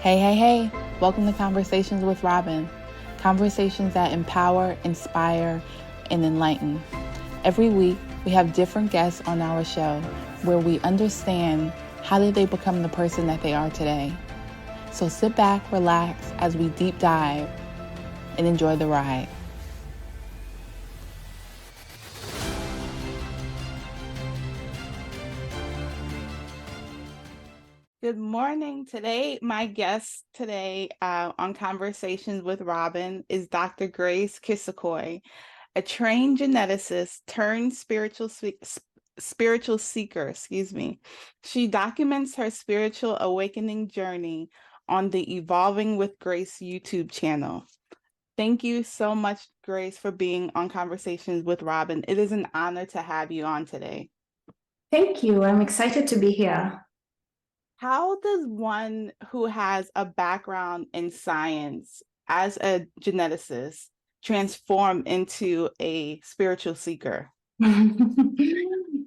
Hey, hey, hey, welcome to Conversations with Robbin. Conversations that empower, inspire, and enlighten. Every week, we have different guests on our show where we understand how did they become the person that they are today. So sit back, relax as we deep dive and enjoy the ride. Good morning. My guest today on Conversations with Robbin is Dr. Grace Kisirkoi, a trained geneticist turned spiritual seeker. She documents her spiritual awakening journey on the Evolving with Grace YouTube channel. Thank you so much, Grace, for being on Conversations with Robbin. It is an honor to have you on today. Thank you. I'm excited to be here. How does one who has a background in science as a geneticist transform into a spiritual seeker?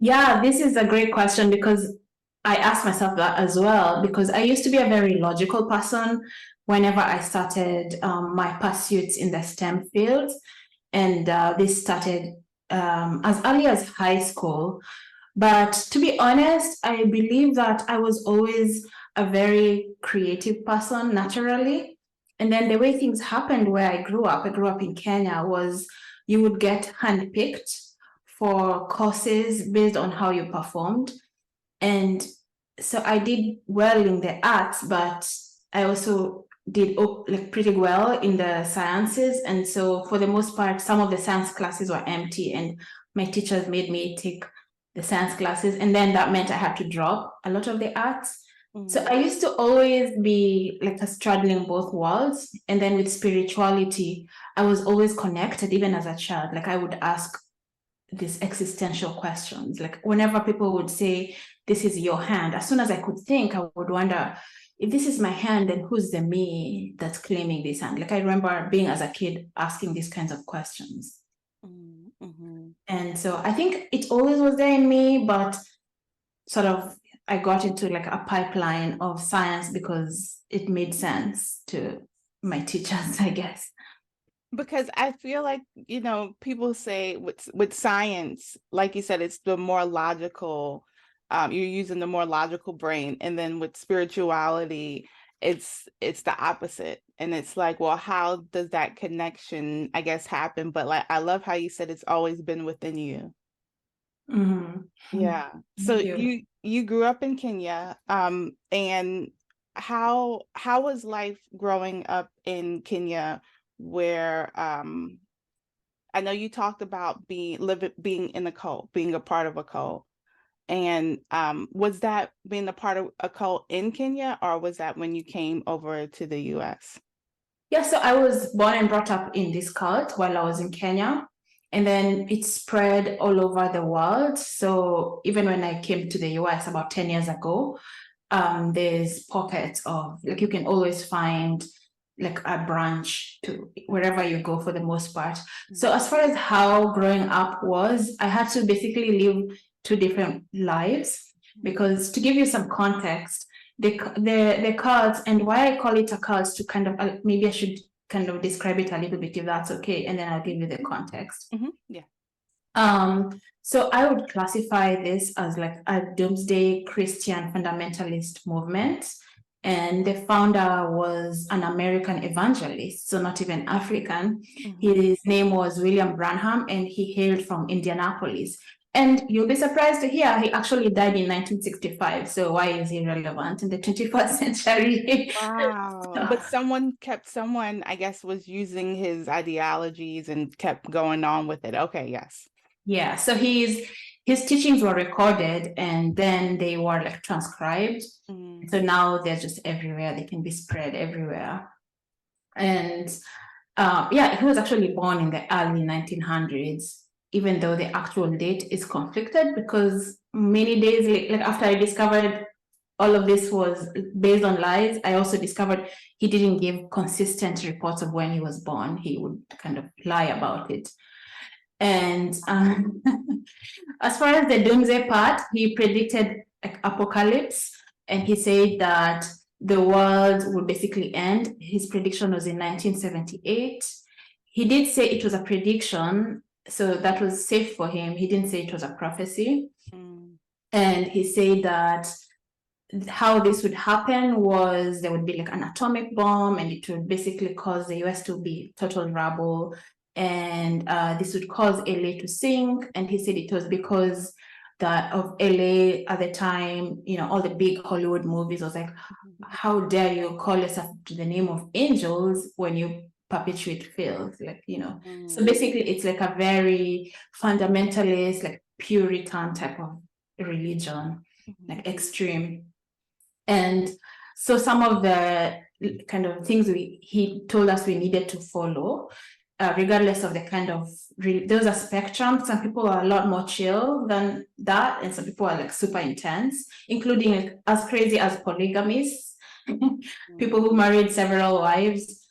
Yeah, this is a great question because I asked myself that as well, because I used to be a very logical person whenever I started my pursuits in the STEM fields. And this started as early as high school. But to be honest, I believe that I was always a very creative person naturally. And then the way things happened where I grew up in Kenya, was you would get handpicked for courses based on how you performed. And so I did well in the arts, but I also did pretty well in the sciences. And so for the most part, some of the science classes were empty and my teachers made me take the science classes, and then that meant I had to drop a lot of the arts. So I used to always be like straddling both worlds. And then with spirituality, I was always connected, even as a child. Like I would ask these existential questions. Like whenever people would say, this is your hand, as soon as I could think, I would wonder, if this is my hand, then who's the me that's claiming this hand? Like I remember being as a kid asking these kinds of questions. Mm-hmm. And so I think it always was there in me, but sort of I got into like a pipeline of science because it made sense to my teachers, I guess. Because I feel like, people say with science, like you said, it's the more logical, you're using the more logical brain. And then with spirituality, it's the opposite. And it's like, well, how does that connection, I guess, happen? But like, I love how you said it's always been within you. Mm-hmm. Yeah. So you grew up in Kenya, and how was life growing up in Kenya, where I know you talked about being in a cult, being a part of a cult. And was that being a part of a cult in Kenya, or was that when you came over to the US? Yeah, so I was born and brought up in this cult while I was in Kenya. And then it spread all over the world. So even when I came to the US about 10 years ago, there's pockets of, like, you can always find like a branch to wherever you go for the most part. So as far as how growing up was, I had to basically live two different lives, because to give you some context, the cults, and why I call it a cult, to kind of maybe I should kind of describe it a little bit, if that's okay, and then I'll give you the context. Yeah. So I would classify this as like a doomsday Christian fundamentalist movement. And the founder was an American evangelist, so not even African. His name was William Branham, and he hailed from Indianapolis. And you'll be surprised to hear he actually died in 1965. So why is he relevant in the 21st century? Wow. But someone, I guess, was using his ideologies and kept going on with it. Okay, yes. Yeah, so his teachings were recorded and then they were like transcribed. So now they're just everywhere. They can be spread everywhere. And yeah, he was actually born in the early 1900s, even though the actual date is conflicted, because many days like after I discovered all of this was based on lies, I also discovered he didn't give consistent reports of when he was born. He would kind of lie about it. And as far as the doomsday part, he predicted like apocalypse, and he said that the world would basically end. His prediction was in 1978. He did say it was a prediction, so that was safe for him. He didn't say it was a prophecy. And he said that how this would happen was there would be like an atomic bomb, and it would basically cause the US to be total rubble, and this would cause LA to sink. And he said it was because of LA at the time, all the big Hollywood movies was like, how dare you call yourself to the name of angels when you perpetuate filth, So basically it's like a very fundamentalist, like Puritan type of religion, like extreme. And so some of the kind of things he told us we needed to follow, regardless of the kind of, there's a spectrum. Some people are a lot more chill than that, and some people are like super intense, including like as crazy as polygamists, people who married several wives.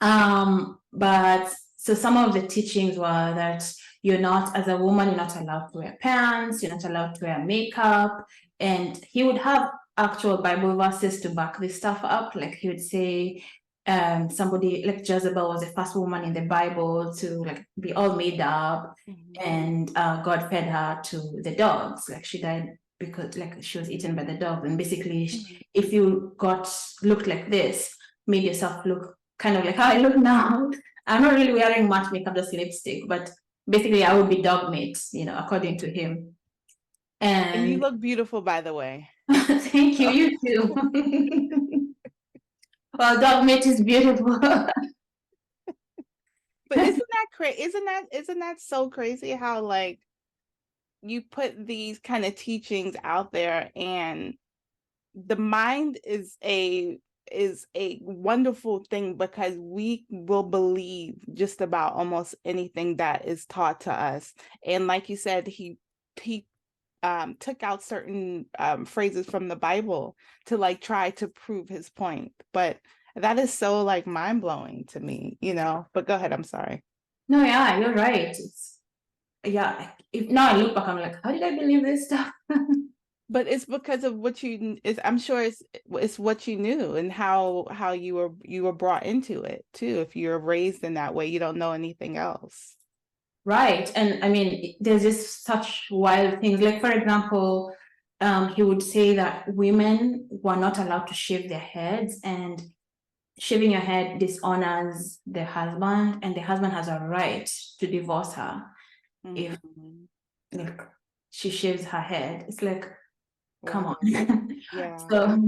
But so some of the teachings were that you're not, as a woman, you're not allowed to wear pants, you're not allowed to wear makeup. And he would have actual Bible verses to back this stuff up. Like he would say, somebody like Jezebel was the first woman in the Bible to like be all made up, and God fed her to the dogs. Like she died because like she was eaten by the dogs. And basically, if you looked like this, made yourself look kind of like how I look now. I'm not really wearing much makeup, just lipstick, but basically I would be dog meat, according to him. And you look beautiful, by the way. Thank you. You too. Well, dog meat is beautiful. But isn't that crazy? Isn't that so crazy how like you put these kind of teachings out there, and the mind is a wonderful thing, because we will believe just about almost anything that is taught to us. And like you said, he took out certain phrases from the Bible to like try to prove his point. But that is so like mind-blowing to me, but go ahead, I'm sorry. No, yeah, you're right. If now I look back, I'm like, how did I believe this stuff? But it's because of what I'm sure it's what you knew, and how you were brought into it too. If you're raised in that way, you don't know anything else. Right. And I mean, there's just such wild things. Like, for example, he would say that women were not allowed to shave their heads, and shaving your head dishonors the husband, and the husband has a right to divorce her if like she shaves her head. It's like, come on. Yeah. So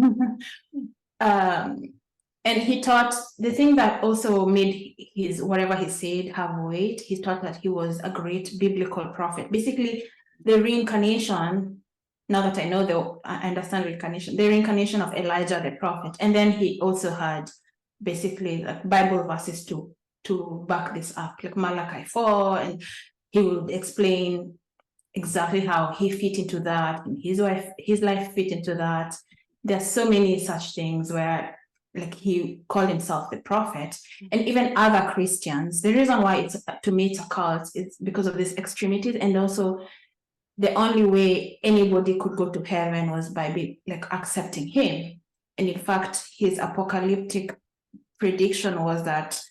and he taught, the thing that also made his whatever he said have weight, he taught that he was a great biblical prophet. Basically, the reincarnation, now that I understand reincarnation, the reincarnation of Elijah the prophet. And then he also had basically like Bible verses to back this up, like Malachi 4, and he would explain exactly how he fit into that, and his life fit into that. There's so many such things where like he called himself the prophet. And even other Christians, the reason why to me it's a cult is because of these extremities, and also the only way anybody could go to heaven was by accepting him. And in fact, his apocalyptic prediction was that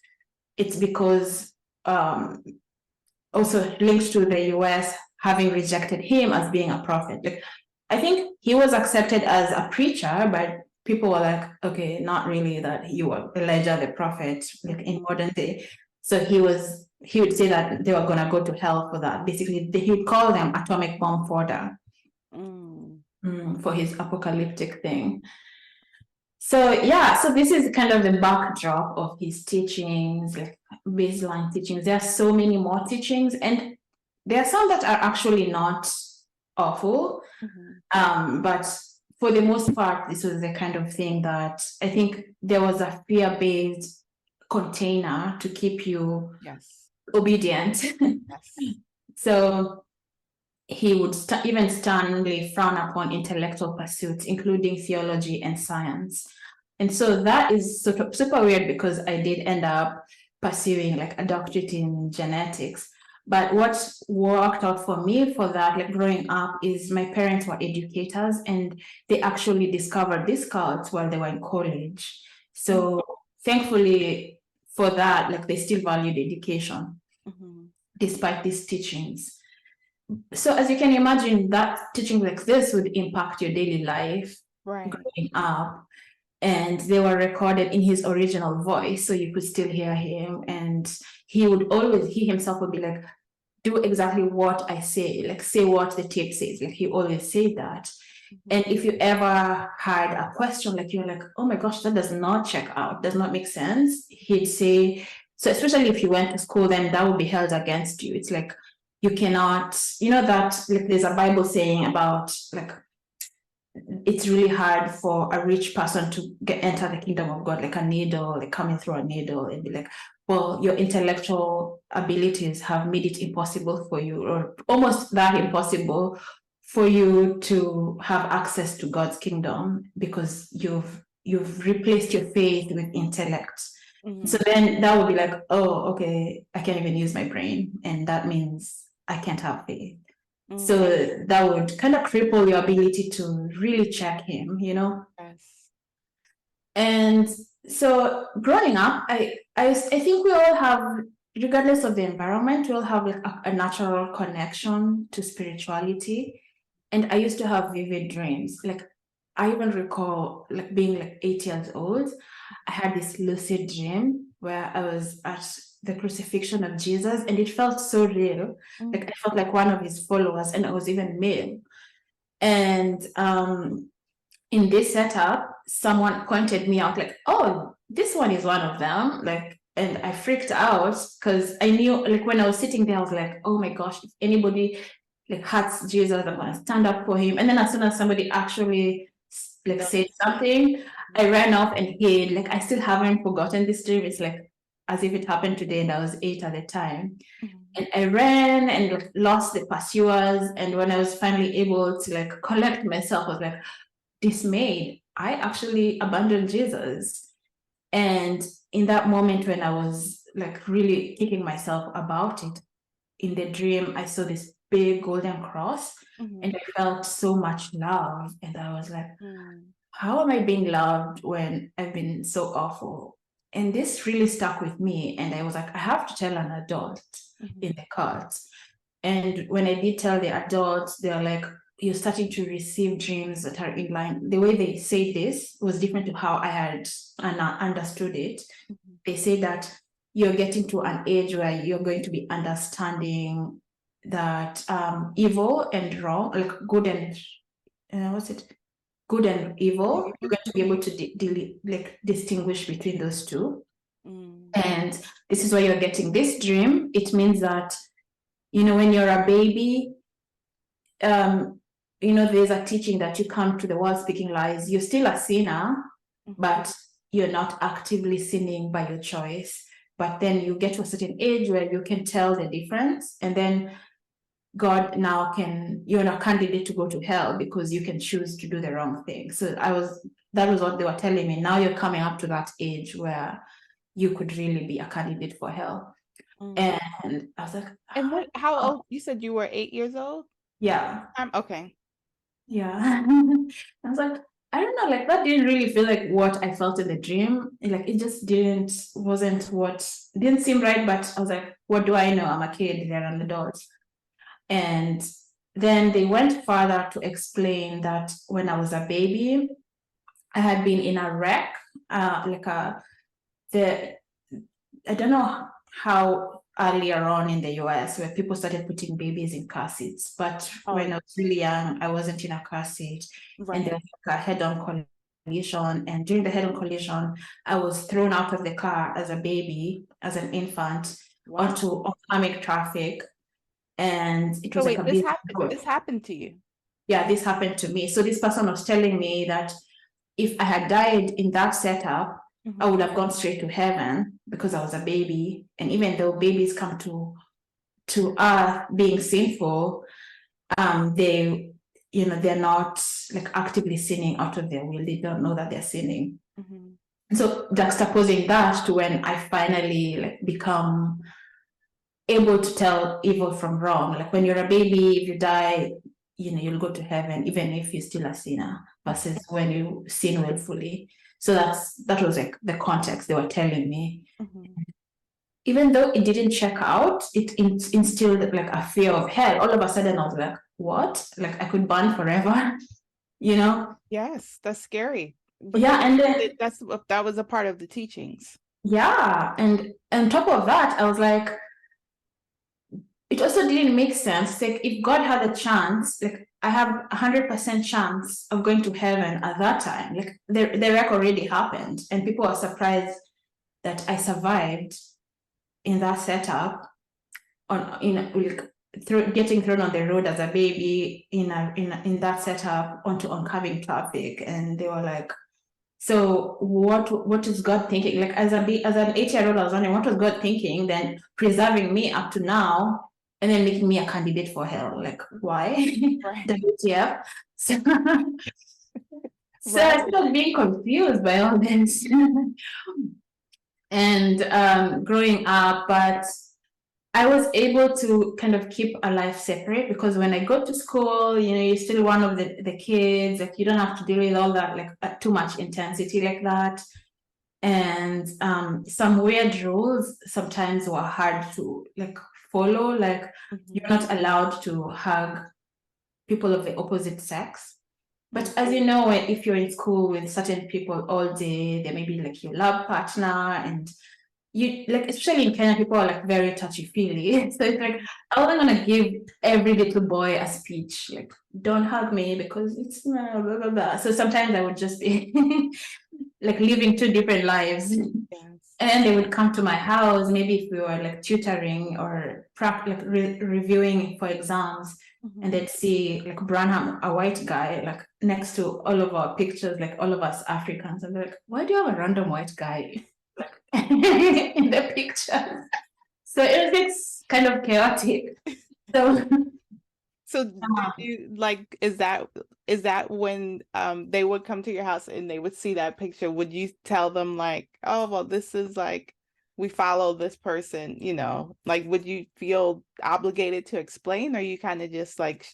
it's because also linked to the US having rejected him as being a prophet. Like, I think he was accepted as a preacher, but people were like, okay, not really that you were Elijah the prophet, like in modern day. So he would say that they were gonna go to hell for that. Basically, he would call them atomic bomb fodder for his apocalyptic thing. So yeah, so this is kind of the backdrop of his teachings, like baseline teachings. There are so many more teachings, and there are some that are actually not awful, but for the most part, this was the kind of thing that I think there was a fear-based container to keep you obedient. So he would even sternly frown upon intellectual pursuits, including theology and science. And so that is sort of super weird, because I did end up pursuing like a doctorate in genetics. But what worked out for me for that, like growing up, is my parents were educators and they actually discovered these cults while they were in college. So thankfully for that, like they still valued education despite these teachings. So as you can imagine, that teaching like this would impact your daily life growing up. And they were recorded in his original voice, so you could still hear him. And he himself would be like, do exactly what I say, like say what the tape says. Like he always said that. And if you ever had a question, like you're like, oh my gosh, that does not check out, does not make sense, he'd say, so especially if you went to school, then that would be held against you. It's like, you cannot, you know, that like there's a Bible saying about like, it's really hard for a rich person to enter the kingdom of God, like a needle, like coming through a needle, and be like, well, your intellectual abilities have made it impossible for you, or almost that impossible for you to have access to God's kingdom, because you've replaced your faith with intellect. So then that would be like, oh, okay, I can't even use my brain, and that means I can't have faith. So that would kind of cripple your ability to really check him, you know? Yes. And so growing up, I think we all have, regardless of the environment, we all have like a natural connection to spirituality. And I used to have vivid dreams. Like I even recall like being like 8 years old, I had this lucid dream where I was at the crucifixion of Jesus, and it felt so real. Like I felt like one of his followers, and I was even male. And in this setup, someone pointed me out, like, oh, this one is one of them. Like, and I freaked out because I knew, like, when I was sitting there, I was like, oh my gosh, if anybody like hurts Jesus, I'm gonna stand up for him. And then as soon as somebody actually like said something, I ran off and hid. Like I still haven't forgotten this dream. It's like as if it happened today, and I was 8 at the time. And I ran and like, lost the pursuers. And when I was finally able to like collect myself, I was like dismayed. I actually abandoned Jesus. And in that moment when I was like really kicking myself about it, in the dream, I saw this big golden cross, and I felt so much love. And I was like, how am I being loved when I've been so awful? And this really stuck with me. And I was like, I have to tell an adult in the cult. And when I did tell the adults, they're like, you're starting to receive dreams that are in line. The way they say this was different to how I had understood it. They say that you're getting to an age where you're going to be understanding that evil and wrong, like good and good and evil, you're going to be able to distinguish between those two. And this is why you're getting this dream. It means that, you know, when you're a baby, you know, there's a teaching that you come to the world speaking lies. You're still a sinner, but you're not actively sinning by your choice. But then you get to a certain age where you can tell the difference, and then God now you're not a candidate to go to hell because you can choose to do the wrong thing. So that was what they were telling me. Now you're coming up to that age where you could really be a candidate for hell. And I was like, and how old? You said you were 8 years old? Yeah. Okay. Yeah. I was like, I don't know, like that didn't really feel like what I felt in the dream. Like it just didn't seem right. But I was like, what do I know? I'm a kid, they're an adult. And then they went further to explain that when I was a baby, I had been in a wreck, I don't know how earlier on in the US where people started putting babies in car seats, but when I was really young, I wasn't in a car seat, and there was like a head-on collision. And during the head-on collision, I was thrown out of the car as a baby, as an infant, onto oncoming traffic. And it was this happened to you? Yeah, this happened to me. So this person was telling me that if I had died in that setup, I would have gone straight to heaven because I was a baby. And even though babies come to earth being sinful, they're not like actively sinning out of their will. They don't know that they're sinning. So juxtaposing that to when I finally like become able to tell evil from wrong. Like when you're a baby, if you die, you'll go to heaven, even if you're still a sinner, versus when you sin willfully. So that was like the context they were telling me. Mm-hmm. Even though it didn't check out, it instilled like a fear of hell. All of a sudden, I was like, what? Like I could burn forever, you know? Yes, that's scary. But Yeah, and that was a part of the teachings. yeah, and on top of that, I was like, it also didn't make sense. Like if God had a chance, like I have 100% chance of going to heaven at that time. Like the wreck already happened, and people are surprised that I survived in that setup getting thrown on the road as a baby in that setup onto oncoming traffic, and they were like, so what is God thinking? Like as an 8-year-old, I was wondering what was God thinking, then preserving me up to now, and then making me a candidate for hell. Like why? Right. WTF? So, so Right. I started being confused by all this. And growing up, but I was able to kind of keep a life separate, because when I go to school, you're still one of the kids. Like you don't have to deal with all that, like too much intensity like that. And some weird rules sometimes were hard to like follow. Like you're not allowed to hug people of the opposite sex. But as you know, if you're in school with certain people all day, there may be like your love partner, and you like, especially in Kenya, people are like very touchy-feely. So it's like I wasn't gonna give every little boy a speech like don't hug me because it's blah blah blah. So sometimes I would just be like living two different lives. Yes. And then they would come to my house, maybe if we were like tutoring or reviewing for exams, and they'd see like Branham, a white guy, like next to all of our pictures, like all of us Africans. And they're like, why do you have a random white guy in the picture? So it's kind of chaotic. So did you like, is that when they would come to your house and they would see that picture, would you tell them like, oh, well, this is like, we follow this person, like, would you feel obligated to explain, or you kind of just like,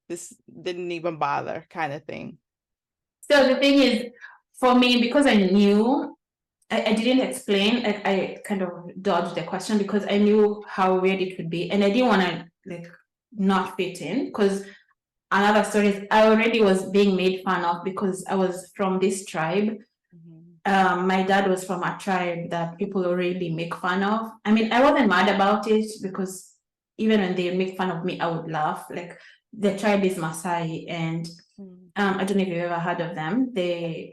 this didn't even bother kind of thing? So the thing is, for me, because I knew, I didn't explain. I kind of dodged the question because I knew how weird it would be, and I didn't want to like not fit in. Because another story is I already was being made fun of because I was from this tribe. My dad was from a tribe that people already make fun of. I mean, I wasn't mad about it because even when they make fun of me, I would laugh. Like the tribe is Maasai, and I don't know if you've ever heard of them. They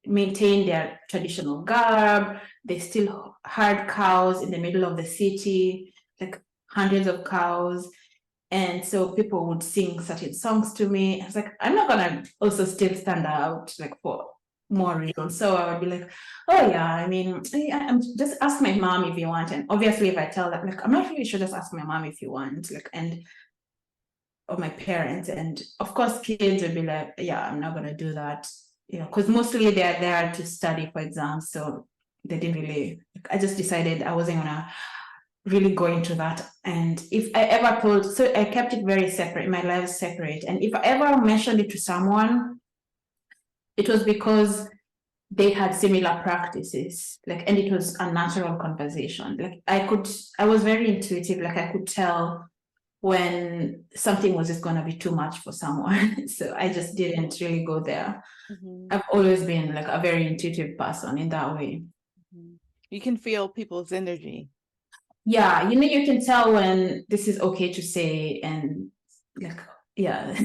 maintain their traditional garb. They still herd cows in the middle of the city, like hundreds of cows. And so people would sing certain songs to me. I was like, I'm not gonna also still stand out like for more real. So I would be like, oh yeah, I mean, I'm just ask my mom if you want. And obviously if I tell them, like, I'm not really sure, just ask my mom if you want, like, and or my parents. And of course kids would be like, yeah, I'm not gonna do that, because mostly they're there to study for exams. So they didn't really, I just decided I wasn't gonna really go into that. And if I ever told, so I kept it very separate, my lives separate. And if I ever mentioned it to someone, it was because they had similar practices, like, and it was a natural conversation. Like I was very intuitive, like I could tell when something was just gonna be too much for someone. So I just didn't really go there. I've always been like a very intuitive person in that way. You can feel people's energy. Yeah, you can tell when this is okay to say, and like, yeah,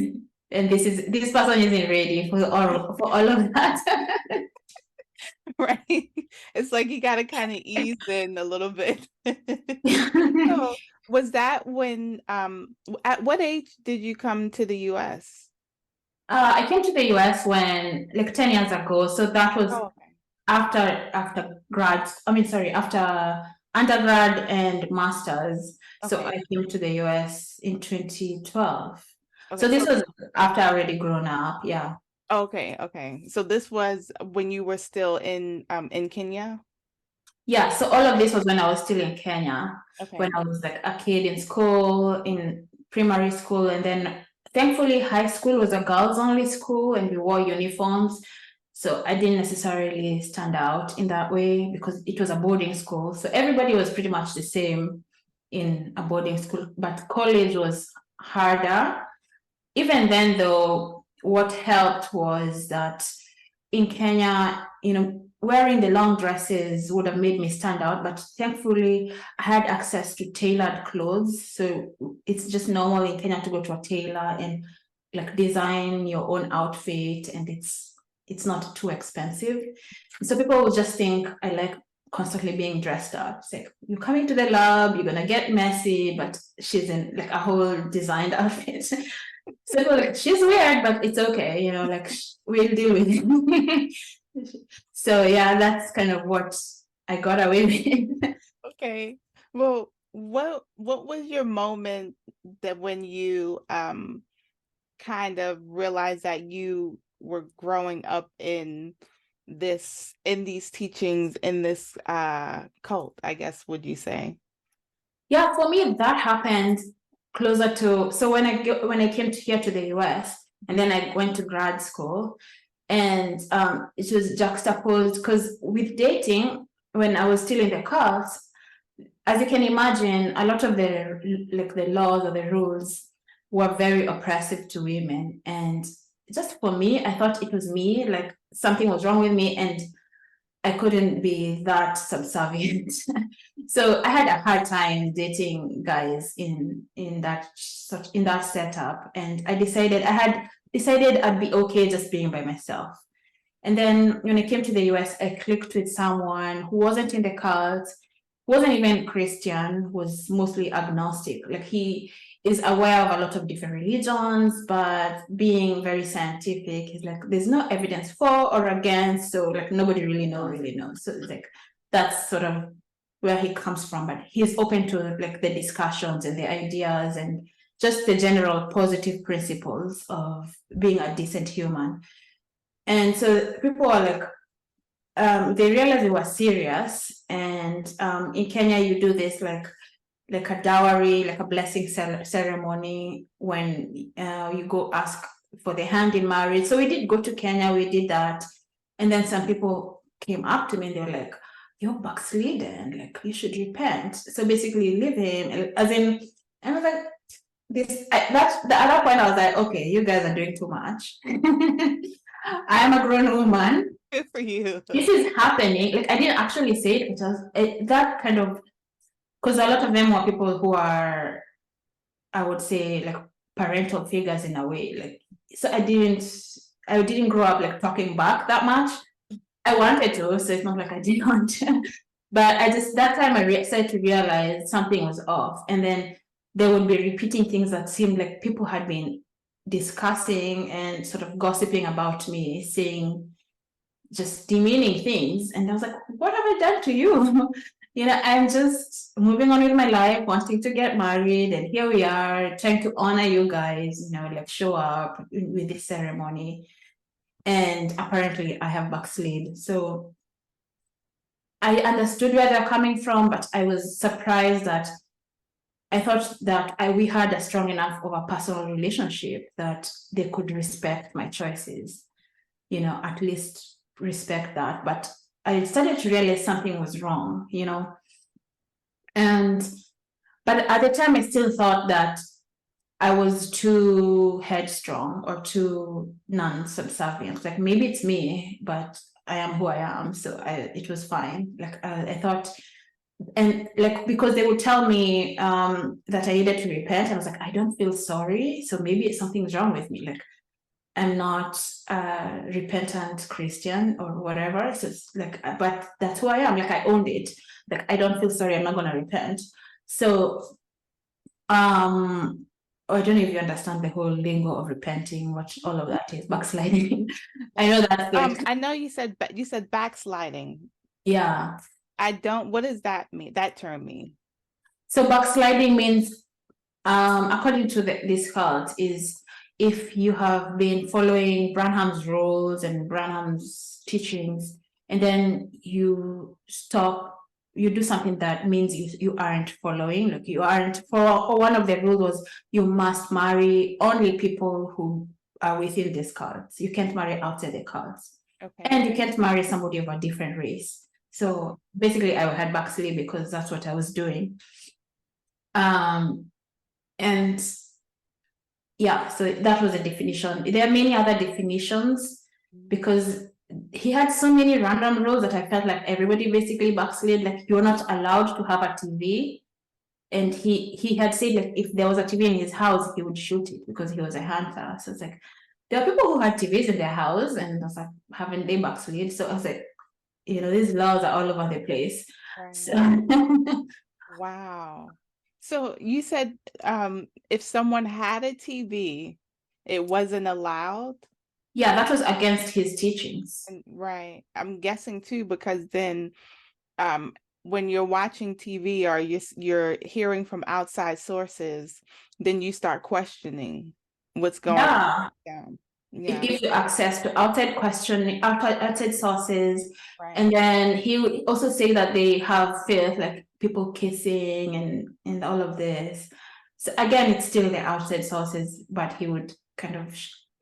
and this person isn't ready for all of that. Right. It's like you got to kind of ease in a little bit. So was that when, at what age did you come to the US? I came to the US when like 10 years ago. So that was Oh, okay. after after undergrad and masters. So Okay. I came to the US in 2012. So Okay. this was after I already grown up. Yeah. Okay. Okay. So this was when you were still in Kenya? Yeah, so all of this was when I was still in Kenya, when Okay. I was like a kid in school, in primary school, and then thankfully high school was a girls only school and we wore uniforms. So I didn't necessarily stand out in that way because it was a boarding school. So everybody was pretty much the same in a boarding school, but college was harder. Even then, though, what helped was that in Kenya, wearing the long dresses would have made me stand out, but thankfully I had access to tailored clothes. So it's just normal in Kenya to go to a tailor and like design your own outfit, and it's not too expensive. So people would just think I like constantly being dressed up. It's like, you're coming to the lab, you're gonna get messy, but she's in like a whole designed outfit. So like, she's weird, but it's okay, like we'll deal with it. So yeah, that's kind of what I got away with. Okay. Well, what was your moment that when you kind of realized that you were growing up in these teachings in this cult, I guess, would you say? Yeah, for me that happened closer to, so when I came here to the US and then I went to grad school, and it was juxtaposed because with dating, when I was still in the cult, as you can imagine, a lot of the laws or the rules were very oppressive to women. And just for me, I thought it was me, like something was wrong with me and I couldn't be that subservient. So I had a hard time dating guys in that setup. And I had decided I'd be okay just being by myself. And then when I came to the US, I clicked with someone who wasn't in the cult, wasn't even Christian, was mostly agnostic. Like he is aware of a lot of different religions, but being very scientific, he's like, there's no evidence for or against. So like nobody really knows. So it's like that's sort of where he comes from. But he's open to like the discussions and the ideas and just the general positive principles of being a decent human. And so people are like, they realized they were serious. And in Kenya, you do this like a dowry, like a blessing ceremony when you go ask for the hand in marriage. So we did go to Kenya, we did that. And then some people came up to me and they were like, you're backslidden, like you should repent. So basically leave him, as in, and I was like, that's the other point. I was like, okay, you guys are doing too much. I am a grown woman. Good for you. This is happening. Like I didn't actually say it, that kind of, because a lot of them were people who are, I would say, like parental figures in a way. Like, so I didn't grow up like talking back that much. I wanted to, so it's not like I didn't want to. But that time I started to realize something was off. And then they would be repeating things that seemed like people had been discussing and sort of gossiping about me, saying just demeaning things. And I was like, what have I done to you? I'm just moving on with my life, wanting to get married. And here we are trying to honor you guys, like show up with this ceremony. And apparently I have backslid. So I understood where they're coming from, but I was surprised that I thought that we had a strong enough of a personal relationship that they could respect my choices, at least respect that. But I started to realize something was wrong, but at the time I still thought that I was too headstrong or too non-subservient. Like maybe it's me, but I am who I am. So it was fine. Like I thought, and like, because they would tell me that I needed to repent. I was like, I don't feel sorry. So maybe something's wrong with me. Like I'm not a repentant Christian or whatever. So it's like, but that's who I am. Like I owned it. Like I don't feel sorry. I'm not going to repent. So, I don't know if you understand the whole lingo of repenting, what all of that is, backsliding. I know that's like, I know you said backsliding. yeah. I don't, what does that mean? That term mean? So backsliding means, according to this cult, is if you have been following Branham's rules and Branham's teachings, and then you stop you do something that means you aren't following, like you aren't, for one of the rules was you must marry only people who are within these cults. You can't marry outside the cults. Okay. And you can't marry somebody of a different race. So basically I had backslid because that's what I was doing. And yeah, so that was a definition. There are many other definitions because he had so many random rules that I felt like everybody basically backslid. Like you're not allowed to have a TV. And he had said like if there was a TV in his house, he would shoot it because he was a hunter. So it's like there are people who had TVs in their house, and I was like, haven't they backslid? So I was like, these laws are all over the place. Right. So Wow. So you said if someone had a TV, it wasn't allowed? yeah, that was against his teachings. Right. I'm guessing too, because then when you're watching TV or you're hearing from outside sources, then you start questioning what's going on. It gives you access to outside sources. Right. And then he would also say that they have faith, like people kissing and all of this. So again, it's still the outside sources, but he would kind of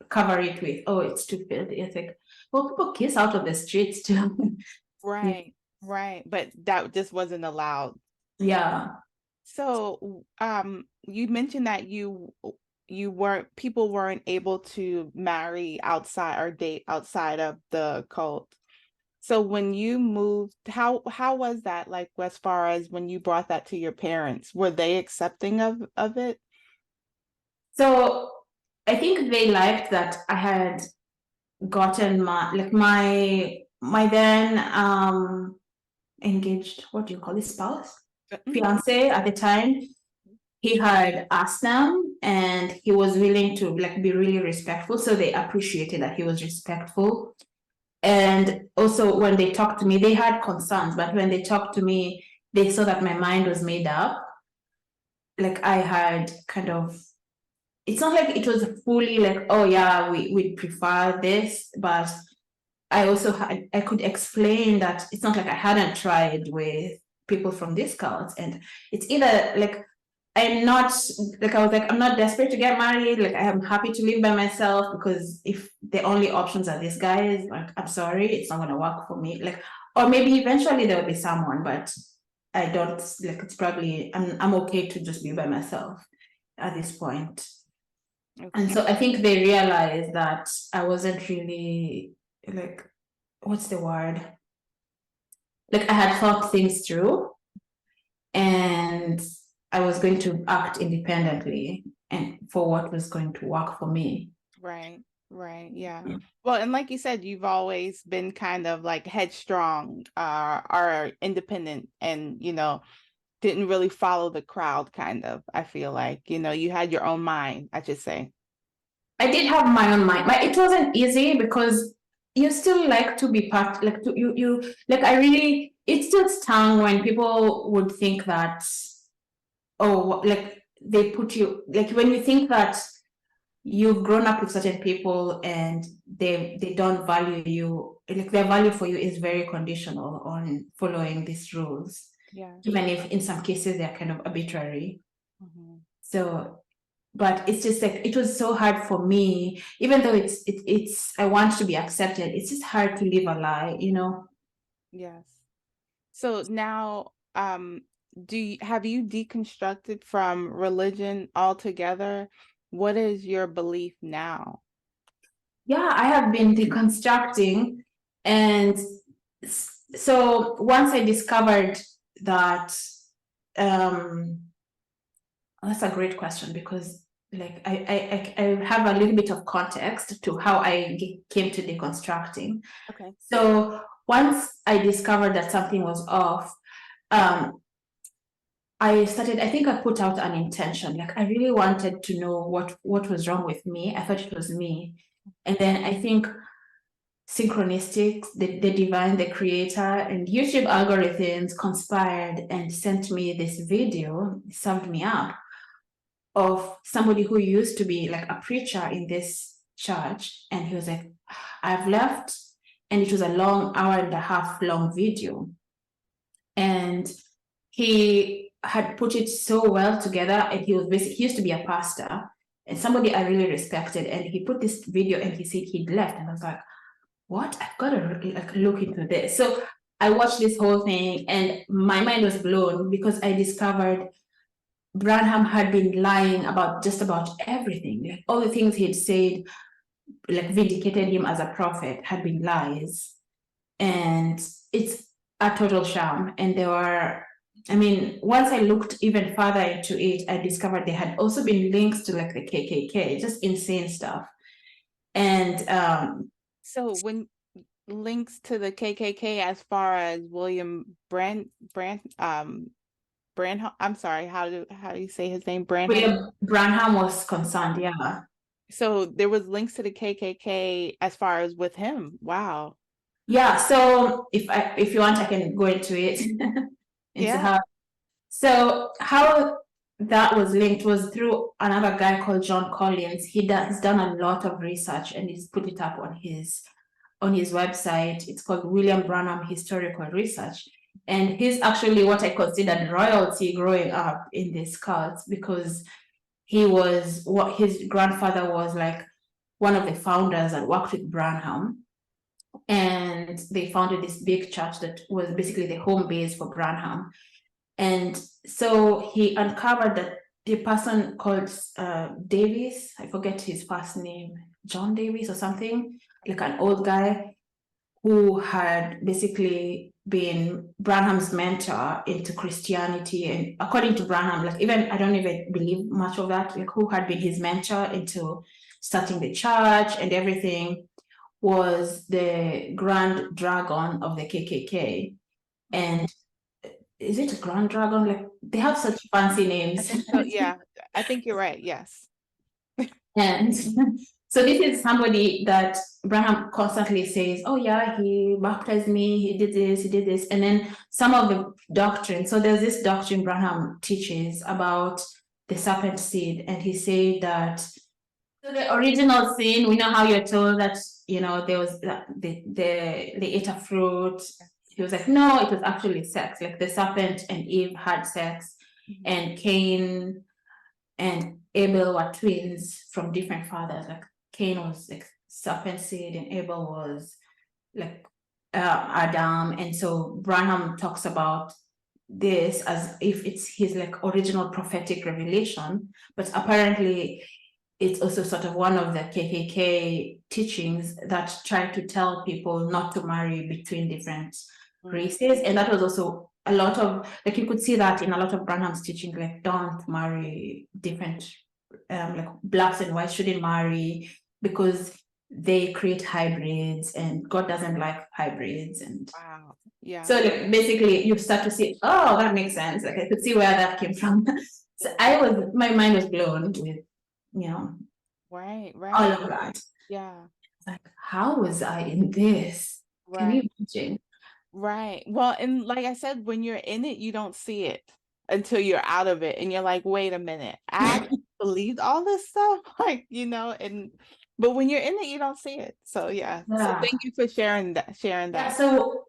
cover it with, oh, it's too filthy. It's like, well, people kiss out of the streets too. Right. Right. But that just wasn't allowed. Yeah. So you mentioned that people weren't able to marry outside or date outside of the cult. So when you moved, how was that, like, as far as when you brought that to your parents? Were they accepting of it? So I think they liked that I had gotten my then engaged, what do you call it, spouse, fiance at the time. He had asked them and he was willing to like be really respectful, so they appreciated that he was respectful. And also when they talked to me, they had concerns, but when they talked to me, they saw that my mind was made up. Like I had kind of, it's not like it was fully like, oh yeah, we prefer this, but I could explain that it's not like I hadn't tried with people from this cult, and it's either like I'm not like I was like I'm not desperate to get married, like I am happy to live by myself, because if the only options are these guys, like I'm sorry, it's not gonna work for me. Like, or maybe eventually there will be someone, but I don't like it's probably I'm okay to just be by myself at this point. Okay. And so I think they realized that I wasn't really like, what's the word? Like I had thought things through and I was going to act independently and for what was going to work for me. Right. Right. Yeah. Well, and like you said, you've always been kind of like headstrong, or independent, and didn't really follow the crowd, kind of. I feel like, you had your own mind, I should say. I did have my own mind, but it wasn't easy because you still like to be part, like to you like I really, it still stung when people would think that, oh, like they put you, like when you think that you've grown up with certain people and they don't value you, like their value for you is very conditional on following these rules. Yeah. Even if in some cases they're kind of arbitrary. Mm-hmm. So, but it's just like it was so hard for me, even though it's I want to be accepted, it's just hard to live a lie, Yes. So now, have you deconstructed from religion altogether? What is your belief now? Yeah, I have been deconstructing. And so once I discovered that, that's a great question, because like I have a little bit of context to how I came to deconstructing. Okay. So once I discovered that something was off, I think I put out an intention. Like I really wanted to know what was wrong with me. I thought it was me. And then I think synchronicities, the divine, the creator, and YouTube algorithms conspired and sent me this video, served me up, of somebody who used to be like a preacher in this church. And he was like, I've left. And it was a long 1.5 hour long video. and he had put it so well together. And he used to be a pastor and somebody I really respected. And he put this video and he said he'd left, and I was like, what? I've got to look into this. So I watched this whole thing and my mind was blown because I discovered Branham had been lying about just about everything. Like all the things he'd said, like vindicated him as a prophet, had been lies. And it's a total sham. And there were, I mean, once I looked even further into it, I discovered there had also been links to like the KKK, just insane stuff. And So when links to the KKK as far as William Branham, I'm sorry, how do you say his name? William Branham was concerned, yeah. So there was links to the KKK as far as with him. Wow. Yeah, so if you want, I can go into it. Yeah. So how that was linked was through another guy called John Collins. He's done a lot of research and he's put it up on his website. It's called William Branham Historical Research. And he's actually what I considered royalty growing up in this cult, because he was what his grandfather was like one of the founders that worked with Branham. And they founded this big church that was basically the home base for Branham. And so he uncovered that the person called Davis, I forget his first name, John Davis or something, like an old guy who had basically been Branham's mentor into Christianity. And according to Branham, like even I don't even believe much of that, like who had been his mentor into starting the church and everything, was the Grand Dragon of the KKK. And is it a Grand Dragon? Like they have such fancy names. So, yeah, I think you're right. Yes. And so this is somebody that Branham constantly says, oh yeah, he baptized me, he did this. And then some of the doctrine, so there's this doctrine Branham teaches about the serpent seed. And he said that, so the original sin, we know how you're told that, you know, there was they ate a fruit. He was like, no, it was actually sex. Like the serpent and Eve had sex, and Cain and Abel were twins from different fathers. Like Cain was like serpent seed and Abel was like Adam. And so Branham talks about this as if it's his like original prophetic revelation, but apparently it's also sort of one of the KKK teachings that try to tell people not to marry between different races. And that was also a lot of, like you could see that in a lot of Branham's teaching, like don't marry different, like blacks and whites shouldn't marry because they create hybrids and God doesn't like hybrids. And wow, yeah. So like, basically you start to see, oh, that makes sense. Like I could see where that came from. So my mind was blown with, you know, right, all of that. Yeah. Like, how was I in this? Right. Can you imagine? Right. Well, and like I said, when you're in it, you don't see it until you're out of it and you're like, wait a minute, I believed all this stuff, like, you know, but when you're in it, you don't see it. So yeah. So thank you for sharing that. Yeah, so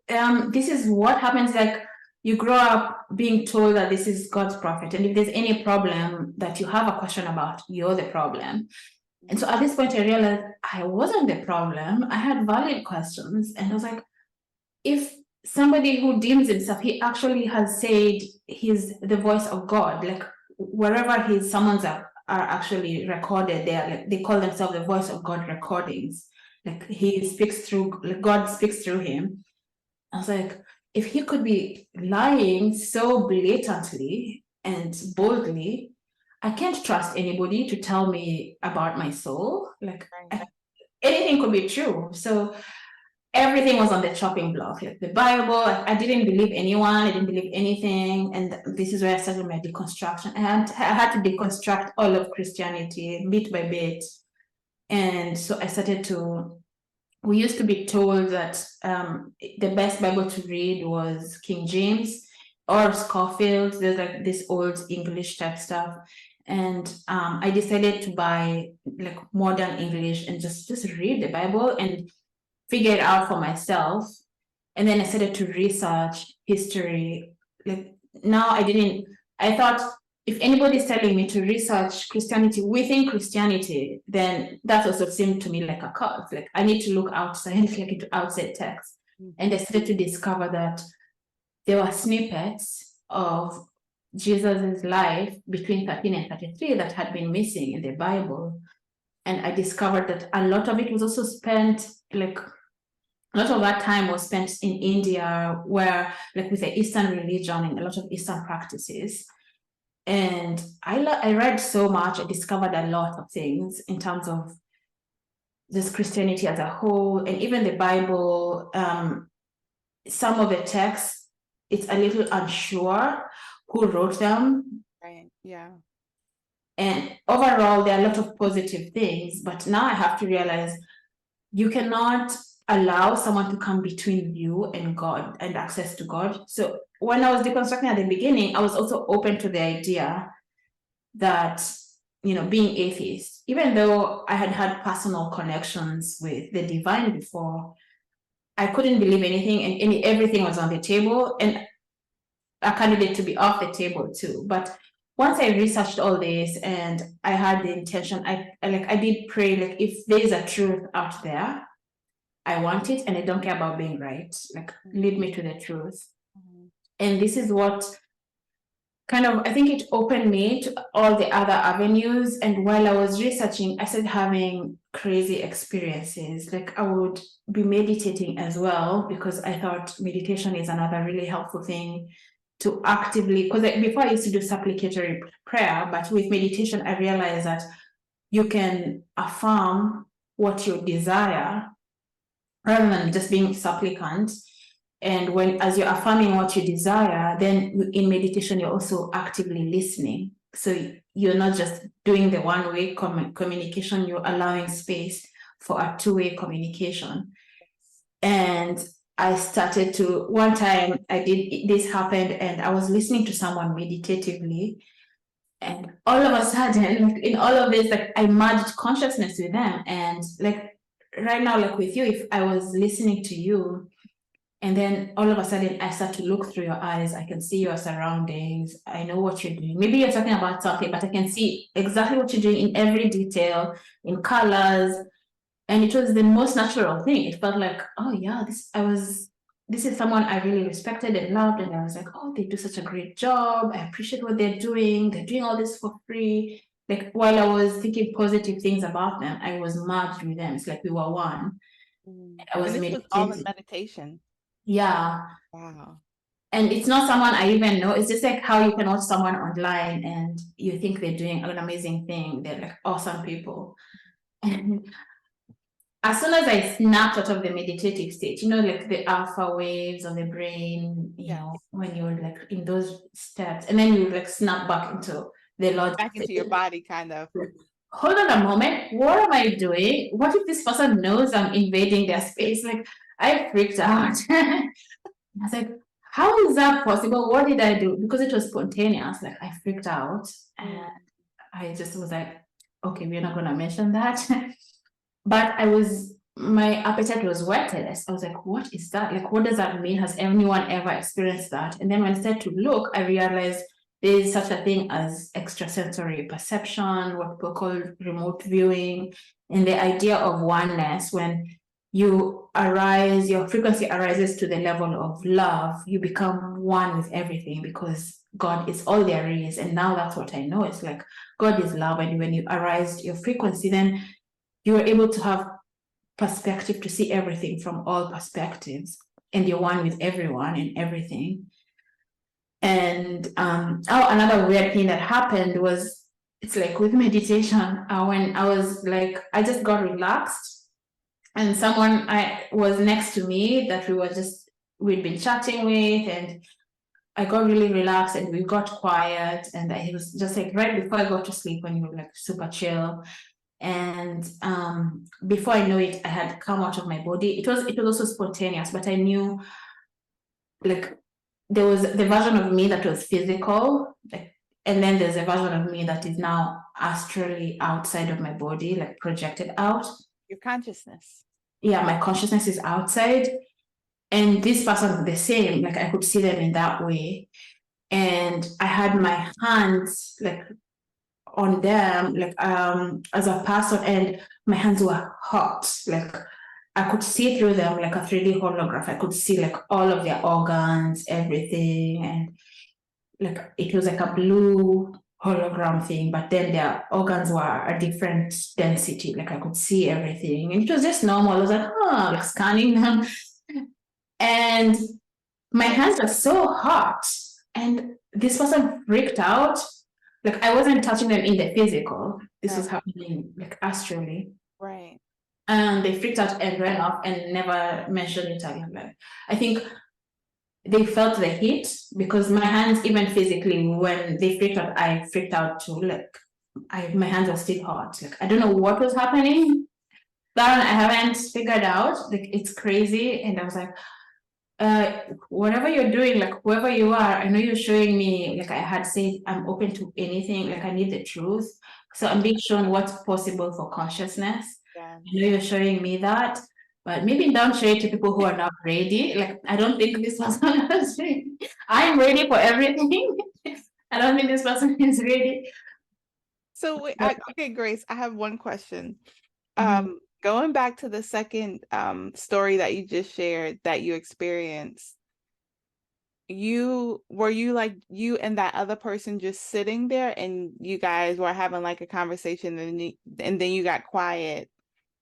this is what happens, like you grow up being told that this is God's prophet, and if there's any problem that you have a question about, you're the problem. And so at this point I realized I wasn't the problem. I had valid questions, and I was like, if somebody who deems himself, he actually has said he's the voice of God, like wherever his summons are actually recorded, they call themselves the voice of God recordings. Like he speaks through, like God speaks through him. I was like, if he could be lying so blatantly and boldly, I can't trust anybody to tell me about my soul. Like anything could be true. So everything was on the chopping block, like the Bible. I didn't believe anyone, I didn't believe anything. And this is where I started my deconstruction. And I had to deconstruct all of Christianity bit by bit. And so I started to, we used to be told that the best Bible to read was King James or Scofield. There's like this old English type stuff. And I decided to buy like modern English and just read the Bible and figure it out for myself. And then I started to research history like now I thought if anybody's telling me to research Christianity within Christianity, then that also seemed to me like a cult. Like I need to look outside, like into outside text. And I started to discover that there were snippets of Jesus's life between 13 and 33 that had been missing in the Bible. And I discovered that a lot of it was also spent, like a lot of that time was spent in India, where like with the Eastern religion and a lot of Eastern practices. And I read so much, I discovered a lot of things in terms of just Christianity as a whole, and even the Bible. Some of the texts, it's a little unsure who wrote them. Right. Yeah. And overall, there are a lot of positive things, but now I have to realize you cannot allow someone to come between you and God and access to God. So when I was deconstructing at the beginning, I was also open to the idea that, you know, being atheist, even though I had personal connections with the divine before, I couldn't believe anything, and everything was on the table, and a candidate to be off the table too. But once I researched all this and I had the intention, I did pray, like if there is a truth out there, I want it, and I don't care about being right. Like lead me to the truth. And this is what kind of, I think it opened me to all the other avenues. And while I was researching, I started having crazy experiences. Like I would be meditating as well, because I thought meditation is another really helpful thing to actively, because before I used to do supplicatory prayer, but with meditation, I realized that you can affirm what you desire rather than just being supplicant. And as you're affirming what you desire, then in meditation, you're also actively listening. So you're not just doing the one-way communication, you're allowing space for a two-way communication. And I started to, one time this happened, and I was listening to someone meditatively, and all of a sudden, like in all of this, like I merged consciousness with them. And like right now, like with you, if I was listening to you, and then all of a sudden I start to look through your eyes, I can see your surroundings, I know what you're doing. Maybe you're talking about something, but I can see exactly what you're doing in every detail, in colors. And it was the most natural thing. It felt like, oh yeah, this is someone I really respected and loved. And I was like, oh, they do such a great job. I appreciate what they're doing. They're doing all this for free. Like while I was thinking positive things about them, I was merged with them. It's like we were one. I was and this was all in meditation. Yeah. Wow. And it's not someone I even know. It's just like how you can watch someone online and you think they're doing an amazing thing. They're like awesome people. And as soon as I snapped out of the meditative state, you know, like the alpha waves of the brain, you know, when you're like in those steps, and then you like snap back into the logic. Back into your body, kind of. Hold on a moment. What am I doing? What if this person knows I'm invading their space? Like, I freaked out. I was like, how is that possible? What did I do? Because it was spontaneous. Like, I freaked out. And I just was like, okay, we're not going to mention that. But my appetite was whetted. I was like, what is that? Like, what does that mean? Has anyone ever experienced that? And then when I started to look, I realized there is such a thing as extrasensory perception, what people call remote viewing, and the idea of oneness. When your frequency arises to the level of love, you become one with everything, because God is all there is. And now that's what I know. It's like God is love. And when you arise your frequency, then you are able to have perspective to see everything from all perspectives, and you're one with everyone and everything. And another weird thing that happened was, it's like with meditation, when I was like, I just got relaxed, and someone was next to me that we'd been chatting with, and I got really relaxed and we got quiet, and it was just like right before I go to sleep, when you were like super chill. And before I know it, I had come out of my body. It was also spontaneous, but I knew, like, there was the version of me that was physical, like, and then there's a version of me that is now astrally outside of my body, like projected out. Your consciousness. Yeah, my consciousness is outside. And this person is the same, like I could see them in that way. and I had my hands like on them, like as a person, and my hands were hot. Like I could see through them like a 3D holograph. I could see like all of their organs, everything, and like it was like a blue hologram thing, but then their organs were a different density. Like I could see everything, and it was just normal. I was like, oh, like scanning them, and my hands were so hot, and this person freaked out. Like I wasn't touching them in the physical. This was happening like astrally. Right. And they freaked out and ran off and never mentioned it again. Like I think they felt the heat because my hands, even physically, when they freaked out, I freaked out too. Like my hands were still hot. Like I don't know what was happening. That one I haven't figured out. Like it's crazy. And I was like, whatever you're doing, like whoever you are, I know you're showing me, like I had said, I'm open to anything, like I need the truth. So I'm being shown what's possible for consciousness. Yeah. I know you're showing me that, but maybe don't show it to people who are not ready. Like I don't think this person is ready. I'm ready for everything. I don't think this person is ready. So okay, Grace, I have one question. Mhm. Going back to the second story that you just shared that you experienced, were you like you and that other person just sitting there and you guys were having like a conversation and then you got quiet,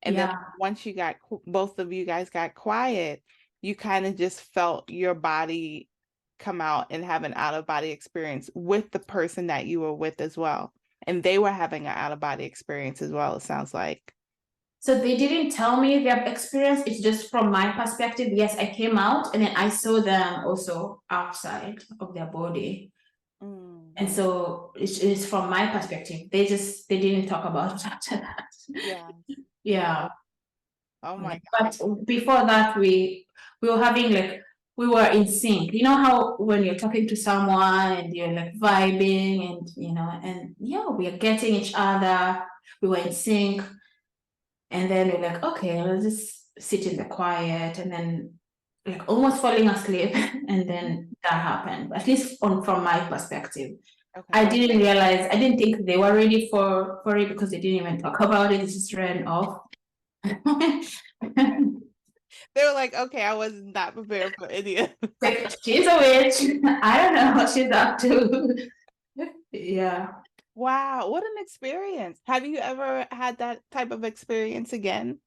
and then Yeah. once you got both of you guys got quiet, you kind of just felt your body come out and have an out of body experience with the person that you were with as well, and they were having an out of body experience as well, it sounds like. So they didn't tell me their experience. It's just from my perspective. Yes, I came out and then I saw them also outside of their body. Mm. And so it's from my perspective. They didn't talk about it after that. Yeah. Yeah. Oh my But before that, we were having like we were in sync. You know how when you're talking to someone and you're like vibing and and yeah, we are getting each other. We were in sync. And then we're like, okay, let's just sit in the quiet, and then like almost falling asleep. And then that happened, at least from my perspective. Okay. I didn't realize, I didn't think they were ready for it because they didn't even talk about it. It just ran off. They were like, okay, I was not prepared for any of Like, she's a witch. I don't know what she's up to. Yeah. Wow, what an experience. Have you ever had that type of experience again?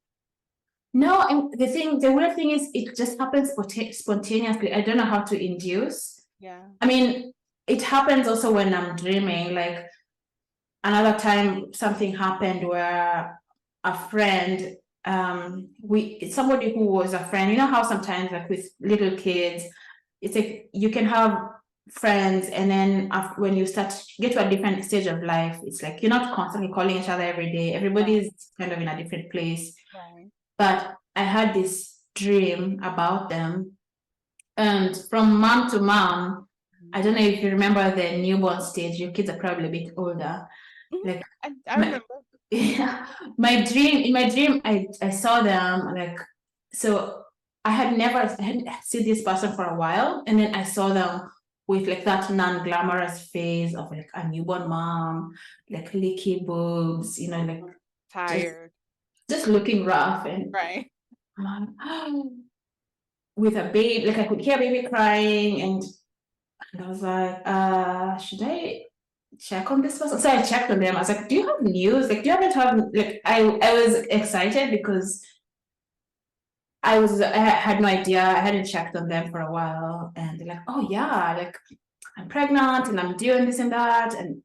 No, and the weird thing is it just happens spontaneously. I don't know how to induce. Yeah. I mean, it happens also when I'm dreaming. Like another time, something happened where a friend, somebody who was a friend. You know how sometimes, like with little kids, it's like you can have friends, and then when you start get to a different stage of life, it's like you're not constantly calling each other every day. Everybody's kind of in a different place. Right. But I had this dream about them, and from mom to mom, I don't know if you remember the newborn stage. Your kids are probably a bit older. Mhm. Like I my, remember. yeah, in my dream, I saw them like, so I hadn't seen this person for a while, and then I saw them with like that non-glamorous face of like a newborn mom, like leaky boobs, like Tired. just looking rough, and Right. with a baby, like I could hear baby crying, and I was like, should I check on this person? So I checked on them. I was like, do you have news? Like, do you happen to have, like, I was excited because I had no idea. I hadn't checked on them for a while. And they're like, oh yeah, like I'm pregnant and I'm doing this and that. And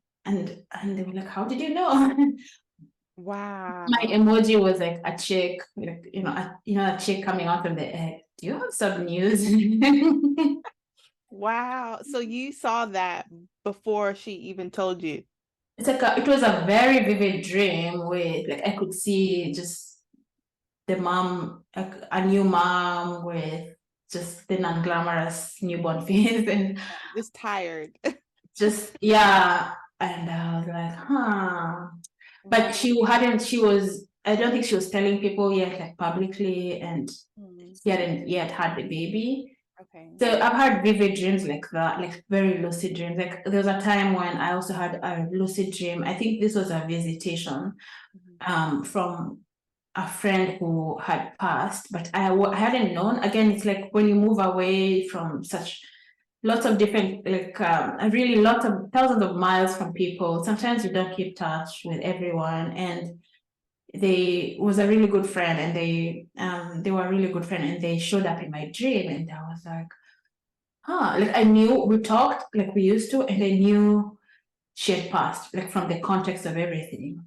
they were like, how did you know? Wow. My emoji was like a chick, like, a chick coming out of the egg. Do you have some news? Wow. So you saw that before she even told you. It's like it was a very vivid dream where like I could see just the mom, like a new mom with just the non-glamorous newborn face, and Just tired. just yeah. And I was like, huh. But I don't think she was telling people yet, like publicly, and Mhm. she hadn't yet had the baby. Okay. So I've had vivid dreams like that, like very lucid dreams. Like there was a time when I also had a lucid dream. I think this was a visitation from a friend who had passed, but I hadn't known. Again, it's like when you move away from such lots of different, like really lots of thousands of miles from people, sometimes you don't keep touch with everyone. And they was a really good friend, and they were a really good friend, and they showed up in my dream, and I was like, like I knew we talked like we used to, and I knew she had passed, like from the context of everything.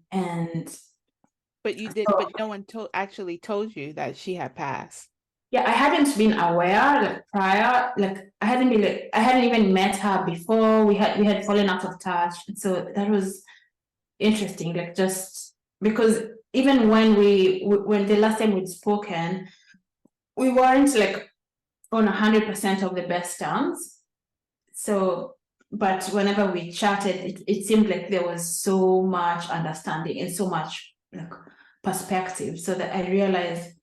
And But you did, so, but no one actually told you that she had passed. yeah, I hadn't been aware like prior, like I hadn't even met her before. We had fallen out of touch. So that was interesting, like just because even when when the last time we'd spoken, we weren't like on 100% of the best terms. So, but whenever we chatted, it seemed like there was so much understanding and so much like perspective, so that I realized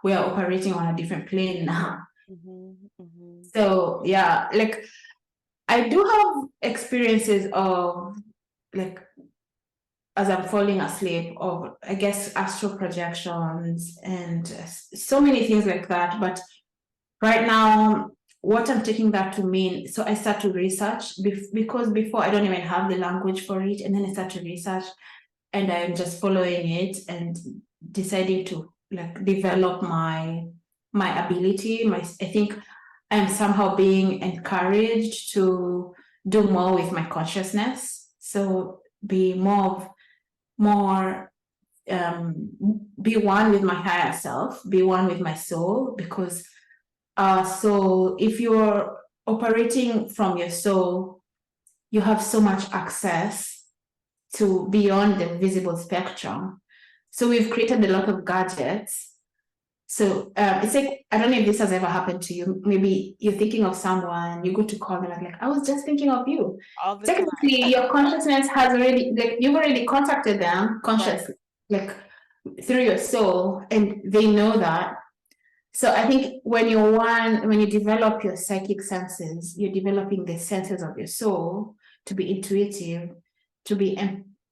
we are operating on a different plane now. So yeah, like I do have experiences of like as I'm falling asleep, of I guess astral projections and so many things like that. But right now, what I'm taking that to mean, so I start to research because before I don't even have the language for it, and then I start to research, and I'm just following it and deciding to like develop my ability. I think I'm somehow being encouraged to do more with my consciousness. So be more be one with my higher self, be one with my soul, because so if you're operating from your soul, you have so much access to beyond the visible spectrum. So we've created a lot of gadgets. So it's like, I don't know if this has ever happened to you. Maybe you're thinking of someone, you go to call them, like, I was just thinking of you. All the Technically, time. your consciousness has already, like, you've already contacted them consciously, like through your soul, and they know that. So I think when you develop your psychic senses, you're developing the senses of your soul to be intuitive, to be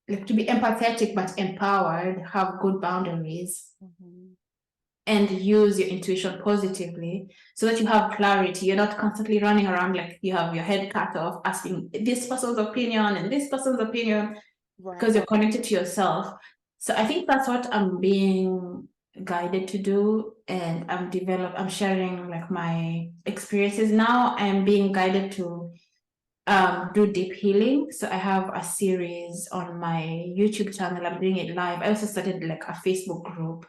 empathetic but empowered, have good boundaries, and use your intuition positively, so that you have clarity. You're not constantly running around like you have your head cut off asking this person's opinion and this person's opinion, because you're connected to yourself. So I think that's what I'm being guided to do, and I'm sharing like my experiences now. I'm being guided to do deep healing. So I have a series on my YouTube channel. I'm doing it live. I also started like a Facebook group,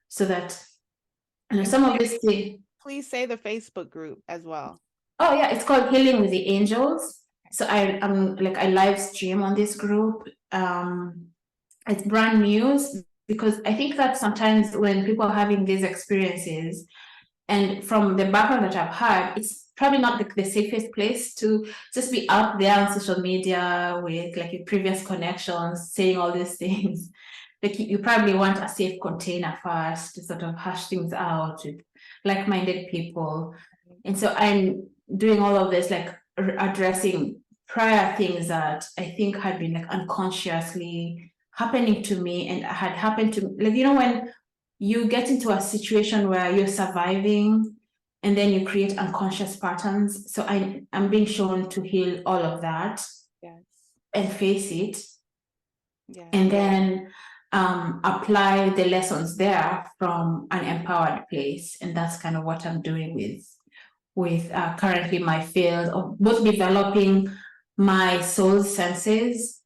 so that some of this thing. Please say the Facebook group as well. Oh yeah, it's called Healing with the Angels. So I'm like I live stream on this group. It's brand new, because I think that sometimes when people are having these experiences, and from the background that I've had, it's probably not the safest place to just be out there on social media with like your previous connections saying all these things. Like you probably want a safe container first to sort of hash things out with like-minded people. And so I'm doing all of this, like addressing prior things that I think had been like unconsciously happening to me, and had happened to, like, when you get into a situation where you're surviving and then you create unconscious patterns. So I'm being shown to heal all of that. Yes. And face it. Yes. And then apply the lessons there from an empowered place. And that's kind of what I'm doing with currently my field of both developing my soul senses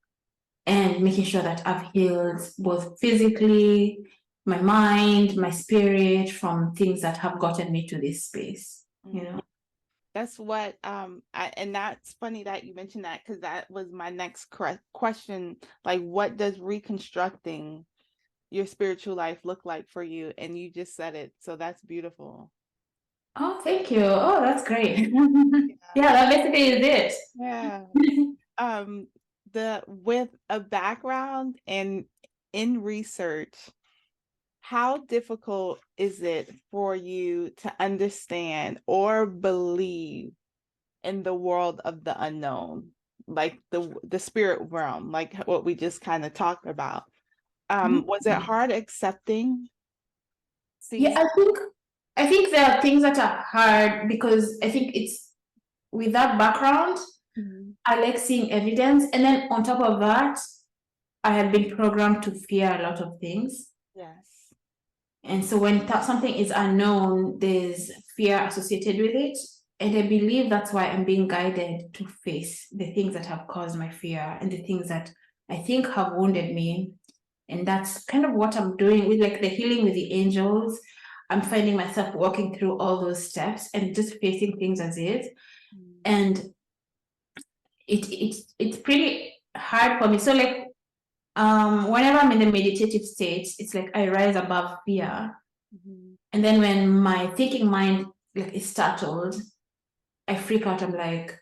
and making sure that I've healed both physically, my mind, my spirit, from things that have gotten me to this space. That's what and that's funny that you mentioned that, because that was my next question. Like, what does reconstructing your spiritual life look like for you? And you just said it, so that's beautiful. Oh, thank you. Oh, that's great. Yeah, that basically is it. Yeah. With a background in research, how difficult is it for you to understand or believe in the world of the unknown, like the spirit realm, like what we just kind of talked about? Was it hard accepting Yeah, these? I think there are things that are hard because I think it's with that background, Mhm. I like seeing evidence. And then on top of that, I had been programmed to fear a lot of things. Yes. And so when something is unknown, there's fear associated with it. And I believe that's why I'm being guided to face the things that have caused my fear and the things that I think have wounded me. And that's kind of what I'm doing with like the healing with the angels. I'm finding myself walking through all those steps and just facing things as is. Mm. And it's pretty hard for me. So like whenever I'm in the meditative state, it's like I rise above fear. Mhm. And then when my thinking mind like is startled, I freak out. I'm like,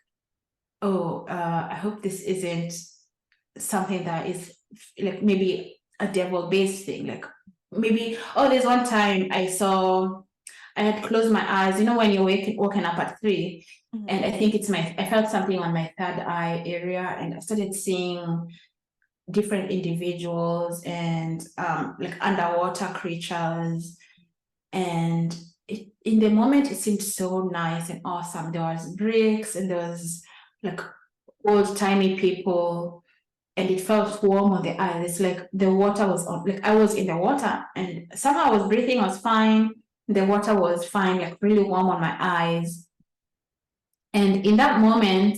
oh, I hope this isn't something that is like maybe a devil-based thing. Like maybe, oh, there's one time I had closed my eyes, you know, when you're waking up at 3, and Mhm. I think I felt something on my third eye area, and I started seeing different individuals and like underwater creatures. And in the moment, it seemed so nice and awesome. There was bricks and there was like old timey people, and it felt warm on the eyes. It's like the water was on, like I was in the water, and somehow I was breathing, was fine. The water was fine, like really warm on my eyes. And in that moment,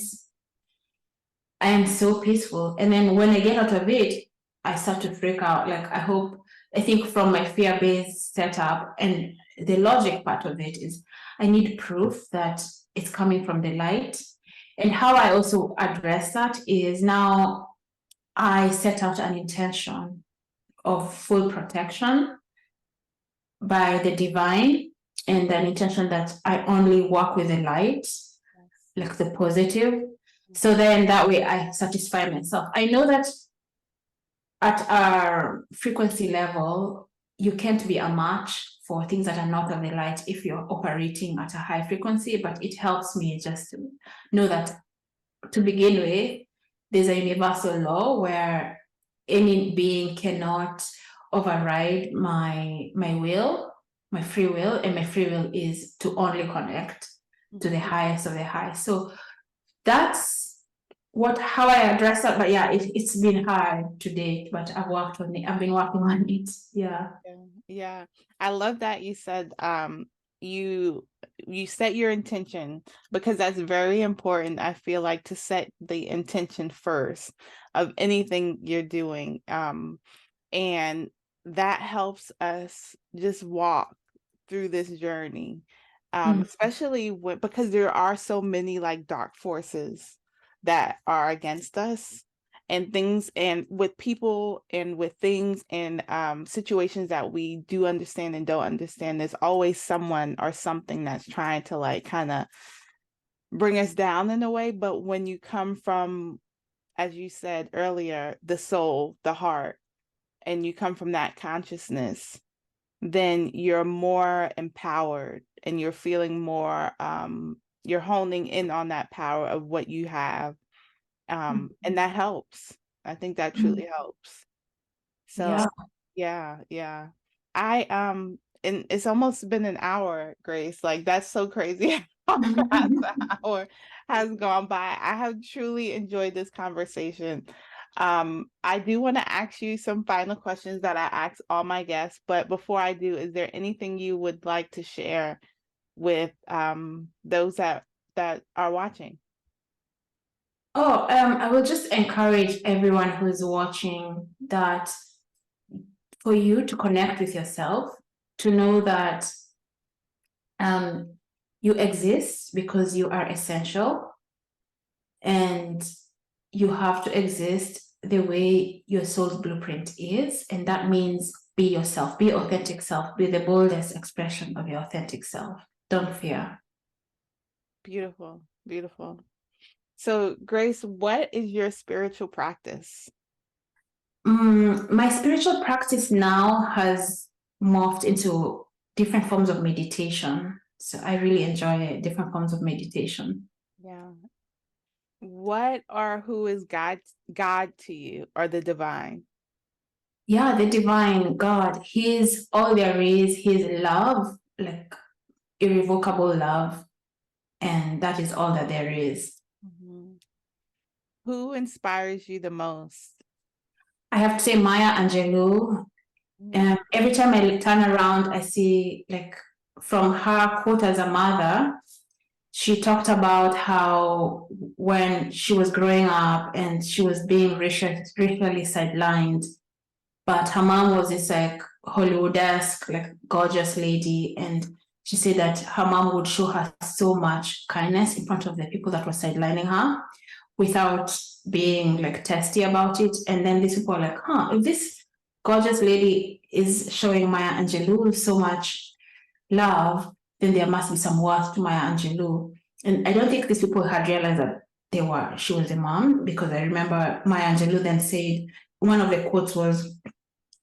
I am so peaceful. And then when I get out of it, I start to freak out. Like I think from my fear-based setup and the logic part of it is I need proof that it's coming from the light. And how I also address that is now I set out an intention of full protection by the divine, and an intention that I only work with the light, Yes. like the positive. So then that way I satisfy myself. I know that at our frequency level, you can't be a match for things that are not of the light if you're operating at a high frequency, but it helps me just to know that to begin with, there's a universal law where any being cannot override my will, my free will, and my free will is to only connect to the highest of the high. So that's how I address that. But yeah, it's been hard to date, but I've worked on it. I've been working on it. Yeah. Yeah, yeah. I love that you said you you set your intention, because that's very important. I feel like to set the intention first of anything you're doing. And that helps us just walk through this journey. Especially because there are so many like dark forces that are against us, and things, and with people and with things and situations that we do understand and don't understand, there's always someone or something that's trying to like kind of bring us down in a way. But when you come from, as you said earlier, the soul, the heart, and you come from that consciousness, then you're more empowered and you're feeling more, you're honing in on that power of what you have. And that helps. I think that truly helps. So Yeah. yeah, yeah. And it's almost been an hour, Grace. Like that's so crazy how fast the hour has gone by. I have truly enjoyed this conversation. I do want to ask you some final questions that I ask all my guests, but before I do, is there anything you would like to share with those that are watching? Oh, I will just encourage everyone who's watching that for you to connect with yourself, to know that um, you exist because you are essential, and you have to exist the way your soul's blueprint is. And that means be yourself, be authentic self, be the boldest expression of your authentic self. Don't fear. Beautiful, beautiful. So, Grace, what is your spiritual practice? My spiritual practice now has morphed into different forms of meditation. So I really enjoy different forms of meditation. Yeah. What or who is God to you, or the divine? Yeah, the divine God, He's all there is. He's love, like irrevocable love. And that is all that there is. Mhm. Who inspires you the most? I have to say Maya Angelou. Every time I turn around, I see, like, from her quote as a mother, she talked about how when she was growing up and she was being racially sidelined, but her mom was this like Hollywood-esque, like gorgeous lady, and she said that her mom would show her so much kindness in front of the people that were sidelining her without being like testy about it. And then these people are like, if this gorgeous lady is showing Maya Angelou so much love, then there must be some worth to Maya Angelou. And I don't think these people had realized that she was a mom, because I remember Maya Angelou then said, one of the quotes was,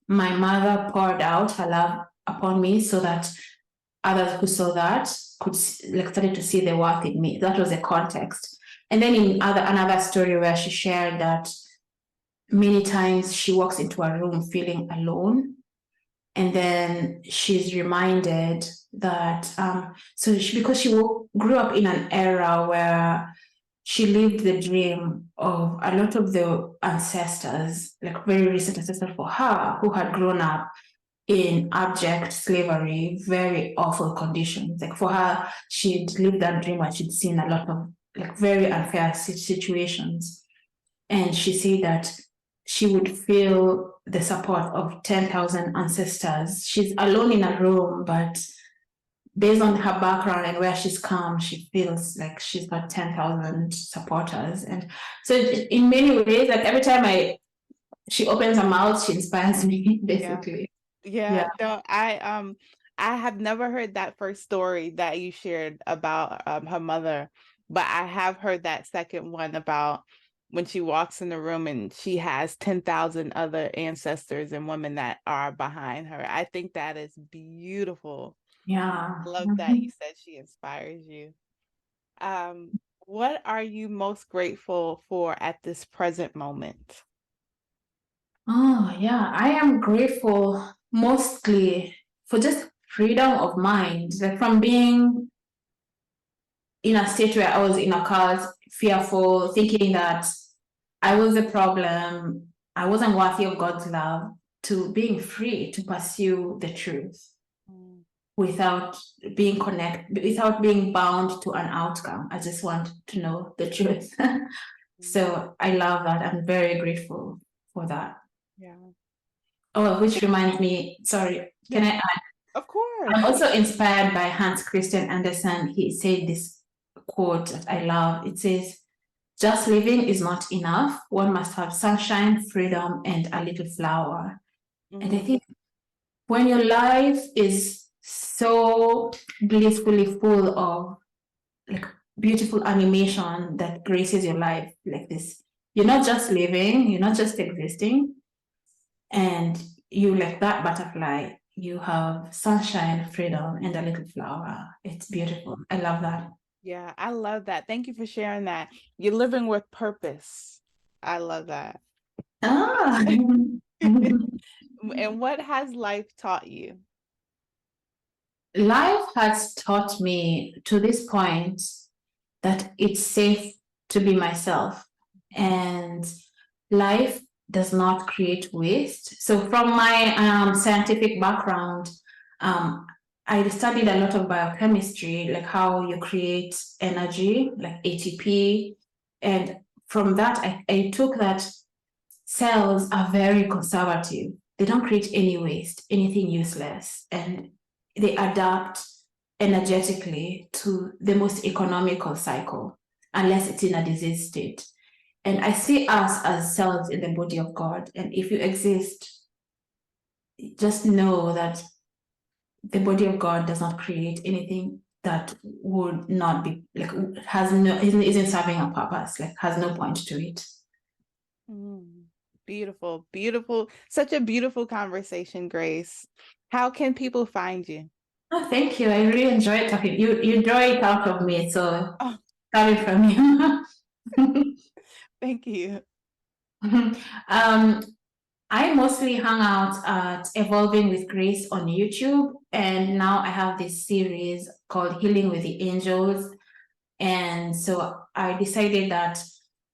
"My mother poured out her love upon me so that others who saw that could like started to see the worth in me." That was the context. And then in another story where she shared that many times she walks into a room feeling alone, and then she's reminded that because she grew up in an era where she lived the dream of a lot of the ancestors, like very recent ancestors for her, who had grown up in abject slavery, very awful conditions. Like for her, she'd lived that dream and she'd seen a lot of like very unfair situations. And she said that she would feel the support of 10,000 ancestors. She's alone in a room, but based on her background and where she's come, she feels like she's got 10,000 supporters. And so in many ways, like every time she opens her mouth, she inspires me, basically. Yeah, no, I have never heard that first story that you shared about her mother, but I have heard that second one about when she walks in the room and she has 10,000 other ancestors and women that are behind her. I think that is beautiful. Yeah. I love that you said she inspires you. What are you most grateful for at this present moment? Oh, yeah. I am grateful mostly for just freedom of mind, like from being in a state where I was in a cult, fearful, thinking that I was the problem, I wasn't worthy of God's love, to being free to pursue the truth without without being bound to an outcome. I just want to know the truth. So I love that. I'm very grateful for that. Yeah. Oh, which reminds me, sorry, can I add? Of course. I'm also inspired by Hans Christian Andersen. He said this quote that I love. It says, "Just living is not enough. One must have sunshine, freedom, and a little flower." And I think when your life is so blissfully full of like beautiful animation that graces your life like this, you're not just living, you're not just existing, and you like that butterfly, you have sunshine, freedom, and a little flower. It's beautiful. I love that. Yeah, I love that. Thank you for sharing that. You're living with purpose. I love that. Ah. And what has life taught you? Life has taught me to this point that it's safe to be myself, and life does not create waste. So from my scientific background, I studied a lot of biochemistry, like how you create energy, like ATP. And from that, I took that cells are very conservative. They don't create any waste, anything useless, and they adapt energetically to the most economical cycle, unless it's in a disease state. And I see us as cells in the body of God. And if you exist, just know that the body of God does not create anything that would not be like isn't serving a purpose, like has no point to it. Beautiful, beautiful. Such a beautiful conversation, Grace. How can people find you? Oh, thank you. I really enjoyed talking. You enjoy Oh, thank you. I really enjoyed talking. You draw it out of me, so Oh, coming from you. thank you. um, I mostly hung out at Evolving with Grace on YouTube, and now I have this series called Healing with the Angels. And so I decided that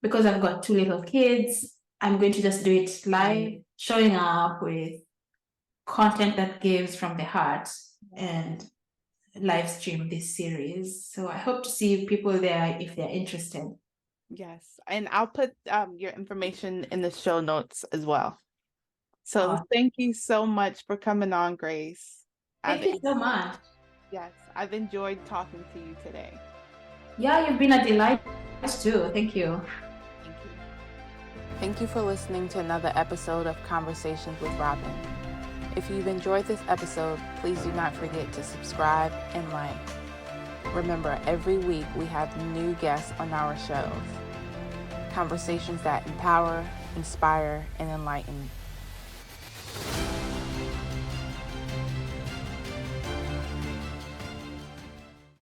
because I've got two little kids, I'm going to just do it live, showing up with content that gives from the heart and live stream this series. So I hope to see people there if they're interested. Yes, and I'll put your information in the show notes as well. So Oh, thank you so much for coming on, Grace. thank you so much. Yes, I've enjoyed talking to you today. Yeah, you've been a delight too. Thank you. Thank you. Thank you for listening to another episode of Conversations with Robbin. If you've enjoyed this episode, please do not forget to subscribe and like. Remember, every week we have new guests on our shows. Conversations that empower, inspire, and enlighten.